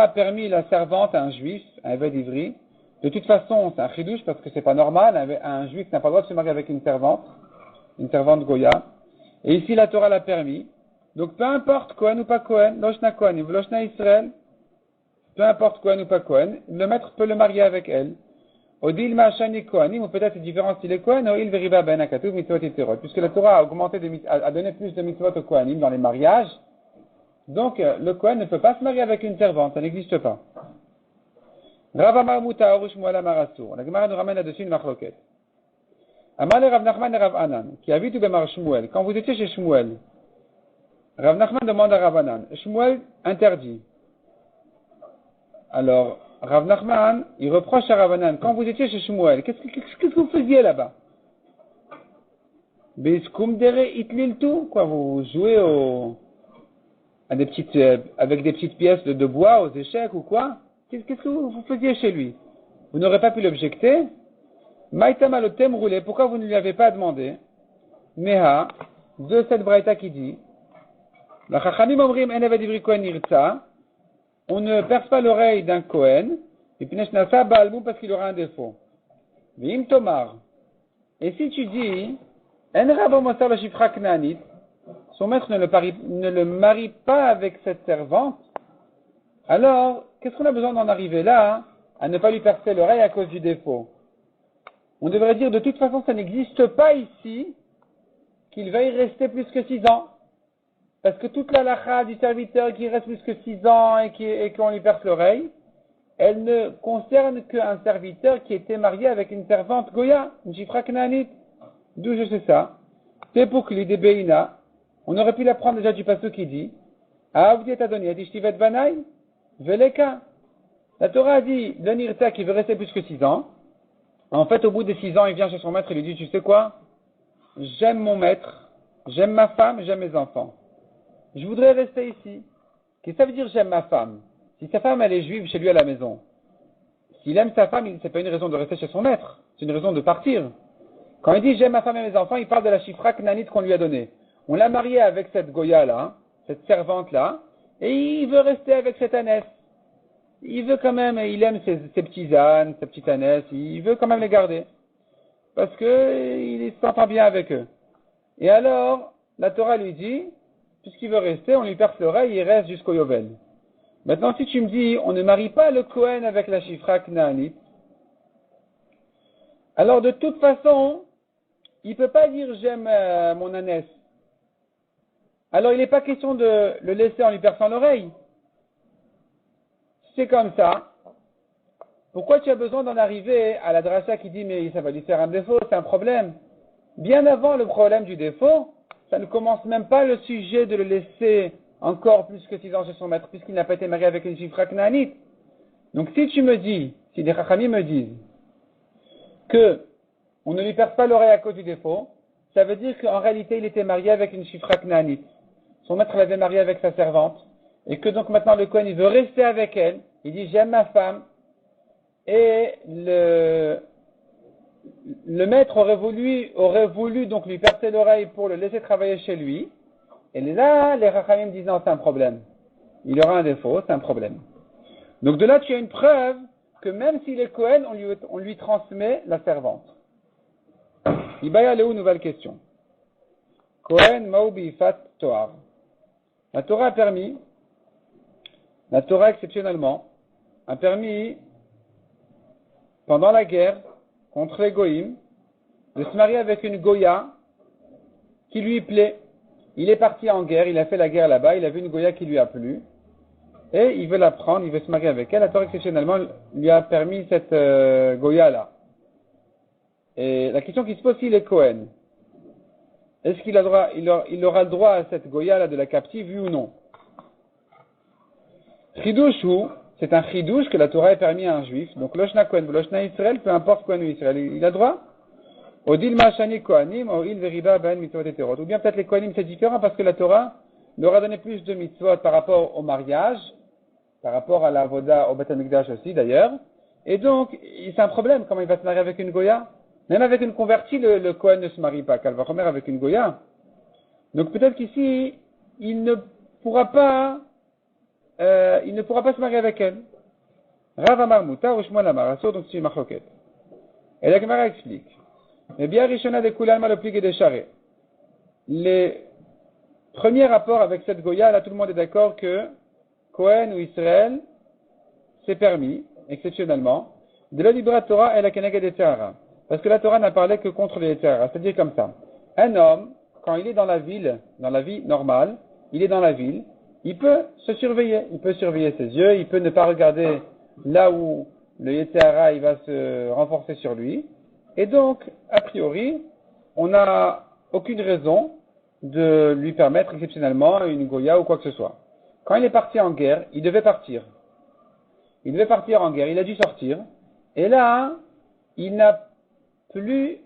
Speaker 1: a permis la servante à un juif, à un Eved Ivri. De toute façon, c'est un chidouche parce que c'est pas normal. Un juif n'a pas le droit de se marier avec une servante Goya. Et ici, la Torah l'a permis. Donc, peu importe Kohen ou pas Kohen, Loshna Kohen ou Loshna Israël, peu importe Kohen ou pas Kohen, le maître peut le marier avec elle. Odil Ma'ashani Kohanim, ou peut-être différent s'il est Kohen, ou il veriba ben akatuv mitzvot iterot. Puisque la Torah a donné plus de mitzvot au Kohanim dans les mariages, donc le Kohen ne peut pas se marier avec une servante, ça n'existe pas. Rav Amar Mutar ou Shmuel Amar Asur. La Gemara nous ramène là-dessus une machloket. Amar le Rav Nachman et Rav Anan, qui habitent Bemar Shmuel. Quand vous étiez chez Shmuel, Rav Nachman demande à Rav Anan. Shmuel interdit. Alors, Rav Nachman, il reproche à Rav Anan. Quand vous étiez chez Shmuel, qu'est-ce que vous faisiez là-bas? Beiskum dere itlil tout, quoi, vous jouez avec des petites pièces de bois, aux échecs ou quoi? Qu'est-ce que vous faisiez chez lui? Vous n'aurez pas pu l'objecter? Maïtama le thème roulé, pourquoi vous ne lui avez pas demandé? Meha, de cette braïta qui dit, la chachamim omrim en eved ivri kohen irtza, on ne perce pas l'oreille d'un kohen, et puis neshnasa baalmou parce qu'il aura un défaut. Vim tomar. Et si tu dis, en rabo mosar le shifra knanit, son maître ne le marie pas avec cette servante, alors, qu'est-ce qu'on a besoin d'en arriver là, à ne pas lui percer l'oreille à cause du défaut? On devrait dire, de toute façon, ça n'existe pas ici qu'il veuille rester plus que 6 ans. Parce que toute la lacha du serviteur qui reste plus que 6 ans et qu'on lui perce l'oreille, elle ne concerne qu'un serviteur qui était marié avec une servante Goya, une Shifra Knaanite. D'où je sais ça? C'est pour que l'idée Beina, on aurait pu l'apprendre déjà du passage qui dit, Avdiet Adoni, Adishtivet Banai, Veleka. La Torah a dit, l'Anirta qui veut rester plus que 6 ans. En fait, au bout des 6 ans, il vient chez son maître et lui dit, tu sais quoi? J'aime mon maître, j'aime ma femme, j'aime mes enfants. Je voudrais rester ici. Qu'est-ce que ça veut dire j'aime ma femme? Si sa femme elle est juive chez lui à la maison, s'il aime sa femme, c'est pas une raison de rester chez son maître, c'est une raison de partir. Quand il dit j'aime ma femme et mes enfants, il parle de la Shifra Knaanite qu'on lui a donnée. On l'a marié avec cette Goya là, cette servante là, et il veut rester avec cette ânesse. Il veut quand même, il aime ses petits ânes, ses petites ânesses, il veut quand même les garder. Parce que il s'entend bien avec eux. Et alors, la Torah lui dit, puisqu'il veut rester, on lui perce l'oreille, il reste jusqu'au Yovel. Maintenant, si tu me dis, on ne marie pas le Kohen avec la Shifra Knaanite, alors de toute façon, il ne peut pas dire j'aime mon ânesse. Alors il n'est pas question de le laisser en lui perçant l'oreille. Si c'est comme ça, pourquoi tu as besoin d'en arriver à la dracha qui dit mais ça va lui faire un défaut, c'est un problème? Bien avant le problème du défaut, ça ne commence même pas le sujet de le laisser encore plus que 6 ans chez son maître, puisqu'il n'a pas été marié avec une Shifra Knaanite. Donc si tu me dis, si les Chachamim me disent que on ne lui perce pas l'oreille à cause du défaut, ça veut dire qu'en réalité il était marié avec une Shifra Knaanite. Son maître l'avait marié avec sa servante, et que donc maintenant le Kohen il veut rester avec elle, il dit j'aime ma femme, et le maître aurait voulu donc lui percer l'oreille pour le laisser travailler chez lui. Et là, les Rachamim disent non, c'est un problème. Il aura un défaut, c'est un problème. Donc de là, tu as une preuve que même s'il est Kohen, on lui transmet la servante. Ibaya Léou, nouvelle question. Kohen Maoubi Fat Toar. La Torah exceptionnellement, a permis, pendant la guerre, contre les Goïm, de se marier avec une Goya qui lui plaît. Il est parti en guerre, il a fait la guerre là-bas, il a vu une Goya qui lui a plu, et il veut la prendre, il veut se marier avec elle. La Torah exceptionnellement lui a permis cette Goya-là. Et la question qui se pose, s'il est Kohen, est-ce qu'il aura le droit à cette Goya-là de la captive, oui ou non? Chidouchou, c'est un chidouche que la Torah a permis à un juif, donc Loshna Kohen, Loshna Israël, peu importe Kohen ou Israël, il a droit. Odil Mashani Kohanim, Oil Veriba Ben Mitzvot Eterot. Ou bien peut-être les Kohanim c'est différent parce que la Torah leur a donné plus de mitzvot par rapport au mariage, par rapport à la Voda, au Beth Amikdash aussi d'ailleurs. Et donc, c'est un problème, comment il va se marier avec une Goya? Même avec une convertie, le Kohen ne se marie pas, Kalvachomer avec une Goya. Donc peut-être qu'ici, il ne pourra pas se marier avec elle. Rav Amar Mutar, Ushmuel Amar Asur, donc c'est une machloket. Et la Gemara explique. Mais bien Rishona de Kulalma le plié des charrets. Les premiers rapports avec cette Goya, là tout le monde est d'accord que Kohen ou Israël, c'est permis, exceptionnellement, de la Libra Torah et la Keneged des Tzahara. Parce que la Torah n'a parlé que contre les Tzahara. C'est-à-dire comme ça. Un homme, quand il est dans la ville, dans la vie normale, il est dans la ville, il peut se surveiller. Il peut surveiller ses yeux, il peut ne pas regarder là où le Yetzirah, il va se renforcer sur lui. Et donc, a priori, on n'a aucune raison de lui permettre exceptionnellement une Goya ou quoi que ce soit. Quand il est parti en guerre, il devait partir. Il devait partir en guerre, il a dû sortir. Et là, il n'a plus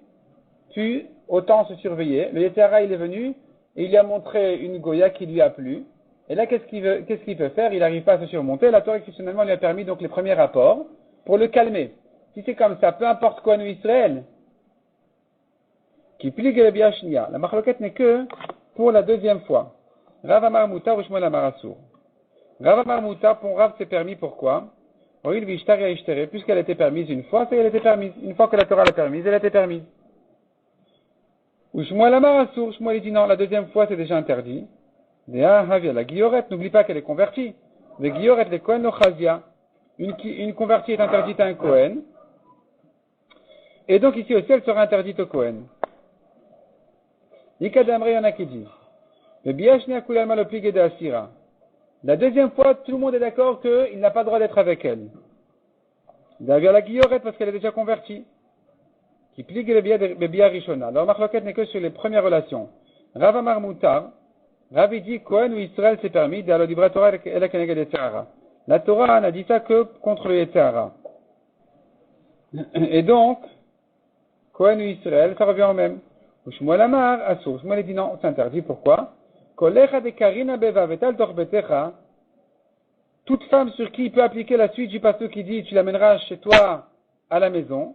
Speaker 1: pu autant se surveiller. Le Yetzirah, il est venu et il lui a montré une Goya qui lui a plu. Et là, qu'est-ce qu'il peut faire? Il n'arrive pas à se surmonter. La Torah, exceptionnellement, lui a permis donc les premiers rapports pour le calmer. Si c'est comme ça, peu importe quoi nous Israël, qui plie le biashnia. La marloquette n'est que pour la deuxième fois. Rav Amar Mutar ou Shmuel Amar Asur. Rav Amar Mutar, pour Rav, c'est permis, pourquoi? Puisqu'elle a été permise une fois, c'est qu'elle a été permise. Une fois que la Torah l'a permise, elle a été permise. Ou Shmuel Amar Asur, Shmuel dit non, la deuxième fois c'est déjà interdit. La guilloret, n'oublie pas qu'elle est convertie. La guilloret, les Kohen no chazia. Une convertie est interdite à un Kohen. Et donc ici aussi, elle sera interdite au Kohen. Ikadamre, il y en a qui disent. Le biashnia kulalma le pligé de Asira. La deuxième fois, tout le monde est d'accord qu'il n'a pas le droit d'être avec elle. D'ailleurs, la guilloret, parce qu'elle est déjà convertie. Qui pligue le bia rishona. Alors, marloquette n'est que sur les premières relations. Rav Amar Mutar, Rav dit, Kohen ou Israël c'est permis, dans le livre Torah et la Keneged Yetzirah. La Torah n'a dit ça que contre le Yetzirah. Et donc, Kohen ou Israël, ça revient au même. Shmuel Amar, Asur. Shmuel dit non, c'est interdit. Pourquoi? Kolecha de Karina Beva Vetal Torbetecha. Toute femme sur qui il peut appliquer la suite du pasteur qui dit tu l'amèneras chez toi à la maison,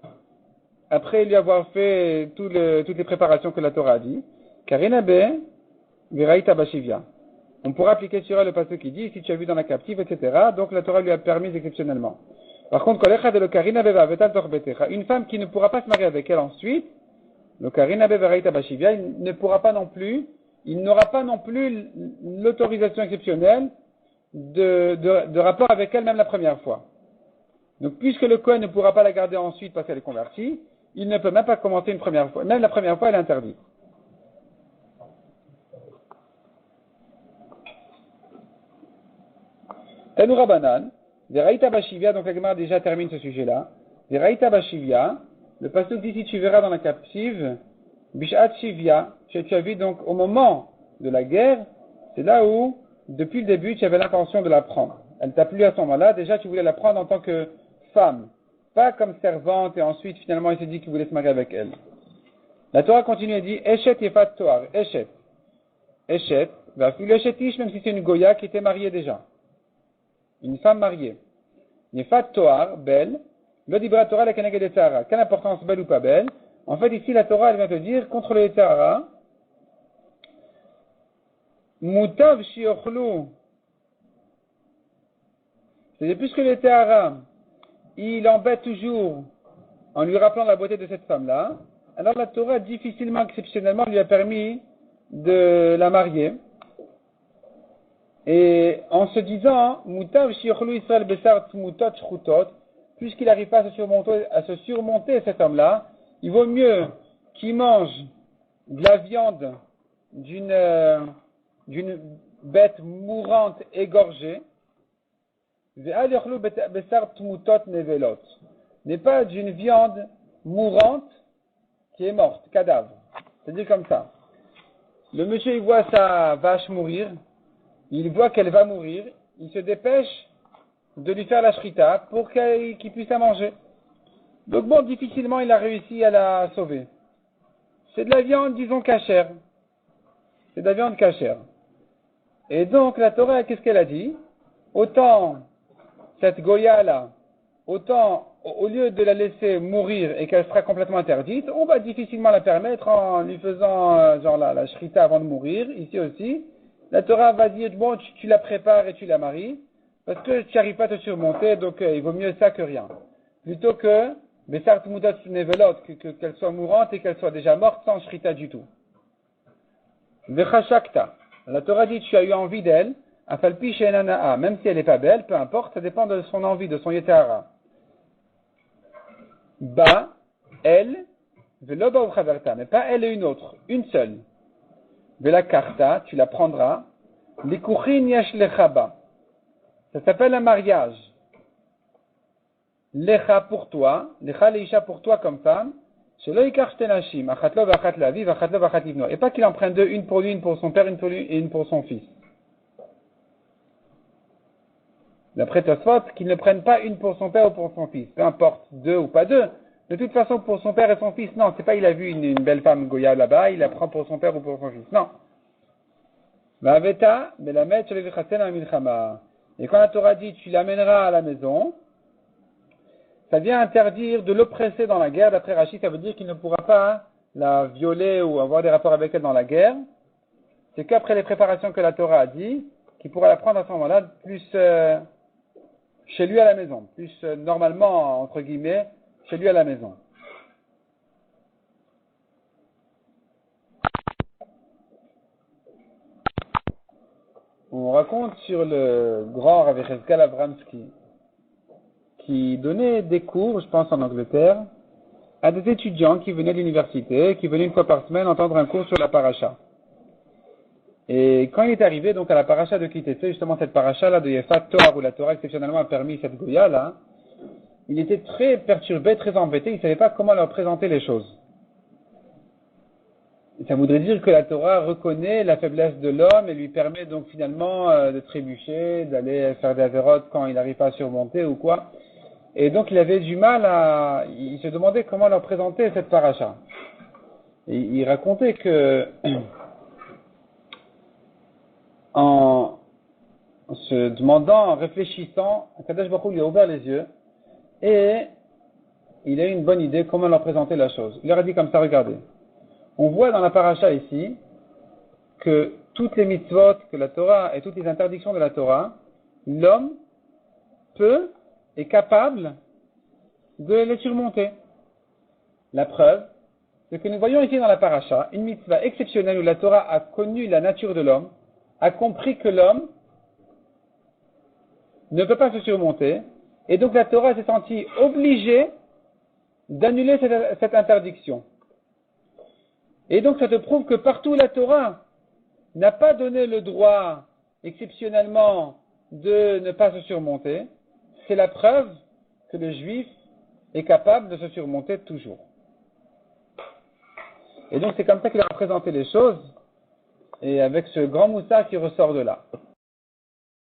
Speaker 1: après lui avoir fait toutes les préparations que la Torah a dit. Karina Be Veraita Bashivia. On pourra appliquer sur elle le pasteur qui dit si tu as vu dans la captive, etc. Donc la Torah lui a permis exceptionnellement. Par contre, Kolecha de Karina Beva Vetal Torbetecha. Une femme qui ne pourra pas se marier avec elle ensuite, le Karina Beveraita Bashivia, il n'aura pas non plus l'autorisation exceptionnelle de rapport avec elle même la première fois. Donc, puisque le Kohen ne pourra pas la garder ensuite parce qu'elle est convertie, il ne peut même pas commencer une première fois. Même la première fois, elle est interdite. Tanoura Banan, Veraita Bashivia, donc la Gemara déjà termine ce sujet-là. Veraita Bashivia, le pasteur dit si tu verras dans la captive, Bishat Shivia, tu as vu donc au moment de la guerre, c'est là où, depuis le début, tu avais l'intention de la prendre. Elle t'a plu à ce moment-là, déjà tu voulais la prendre en tant que femme, pas comme servante, et ensuite finalement il s'est dit qu'il voulait se marier avec elle. La Torah continue et dit, Eshet Yefat Toar, Eshet. Eshet, va le Eshetish, même si c'est une Goya qui était mariée déjà. Une femme mariée. Yefat Toar, belle, le Dibra Torah, la Keneged Yetzirah. Quelle importance, belle ou pas belle? En fait, ici, la Torah, elle vient te dire, contre le Yetzirah, Mutav Shiochlu. C'est-à-dire, puisque le Yetzirah, il embête toujours en lui rappelant la beauté de cette femme-là, alors la Torah, difficilement, exceptionnellement, lui a permis de la marier. Et en se disant, Mutav Shiochlu Israël Besar Tmutot Shchutot, puisqu'il n'arrive pas à se surmonter cet homme-là, il vaut mieux qu'il mange de la viande d'une bête mourante égorgée, n'est pas d'une viande mourante qui est morte, cadavre. C'est-à-dire comme ça. Le monsieur, il voit sa vache mourir, il voit qu'elle va mourir, il se dépêche de lui faire la shrita pour qu'il puisse la manger. Donc bon, difficilement il a réussi à la sauver. C'est de la viande, disons, cachère. C'est de la viande cachère. Et donc la Torah, qu'est-ce qu'elle a dit? Autant cette Goya-là, autant au lieu de la laisser mourir et qu'elle sera complètement interdite, on va difficilement la permettre en lui faisant genre la shrita avant de mourir. Ici aussi, la Torah va dire, bon, tu la prépares et tu la maries, parce que tu n'arrives pas à te surmonter, donc il vaut mieux ça que rien. Plutôt que qu'elle soit mourante et qu'elle soit déjà morte sans shrita du tout. Vechashakta. La Torah dit tu as eu envie d'elle, afalpi shenanaa, même si elle n'est pas belle, peu importe, ça dépend de son envie, de son yetara. Ba, elle, veloba ou chaverta, mais pas elle et une autre, une seule. Vela karta, tu la prendras. Likuchin yash lechaba. Ça s'appelle un mariage. Lecha pour toi, lecha leisha pour toi comme femme, shelo yikach shte nashim, achat lo v'achat laviv, achat lo v'achat livno. Et pas qu'il en prenne deux, une pour lui, une pour son père, une pour lui et une pour son fils. D'après Tosfot, qu'il ne prenne pas une pour son père ou pour son fils, peu importe, deux ou pas deux. De toute façon, pour son père et son fils, non, c'est pas il a vu une belle femme Goya là-bas, il la prend pour son père ou pour son fils, non. Va'aveta, melamed shel vichaten al-milchama. Et quand la Torah dit, tu l'amèneras à la maison, ça vient interdire de l'oppresser dans la guerre. D'après Rachid, ça veut dire qu'il ne pourra pas la violer ou avoir des rapports avec elle dans la guerre. C'est qu'après les préparations que la Torah a dit, qu'il pourra la prendre à ce moment-là, plus chez lui à la maison, plus normalement, entre guillemets, chez lui à la maison. On raconte sur le grand Rav Yechezkel Avramsky qui donnait des cours, je pense en Angleterre, à des étudiants qui venaient de l'université, qui venaient une fois par semaine entendre un cours sur la paracha. Et quand il est arrivé donc à la paracha de Kitetse, justement cette paracha là de Yefat Torah, où la Torah exceptionnellement a permis cette Goya là, il était très perturbé, très embêté, il ne savait pas comment leur présenter les choses. Et ça voudrait dire que la Torah reconnaît la faiblesse de l'homme et lui permet donc finalement de trébucher, d'aller faire des avérotes quand il n'arrive pas à surmonter ou quoi. Et donc il avait du mal il se demandait comment leur présenter cette paracha. Et il racontait que en se demandant, en réfléchissant, Kadosh Baruch Hu lui a ouvert les yeux et il a eu une bonne idée comment leur présenter la chose. Il leur a dit comme ça, regardez. On voit dans la paracha ici que toutes les mitzvot que la Torah et toutes les interdictions de la Torah, l'homme est capable de les surmonter. La preuve, c'est que nous voyons ici dans la paracha une mitzvah exceptionnelle où la Torah a connu la nature de l'homme, a compris que l'homme ne peut pas se surmonter, et donc la Torah s'est sentie obligée d'annuler cette interdiction. Et donc ça te prouve que partout la Torah n'a pas donné le droit exceptionnellement de ne pas se surmonter, c'est la preuve que le juif est capable de se surmonter toujours. Et donc c'est comme ça qu'il a présenté les choses, et avec ce grand moussa qui ressort de là.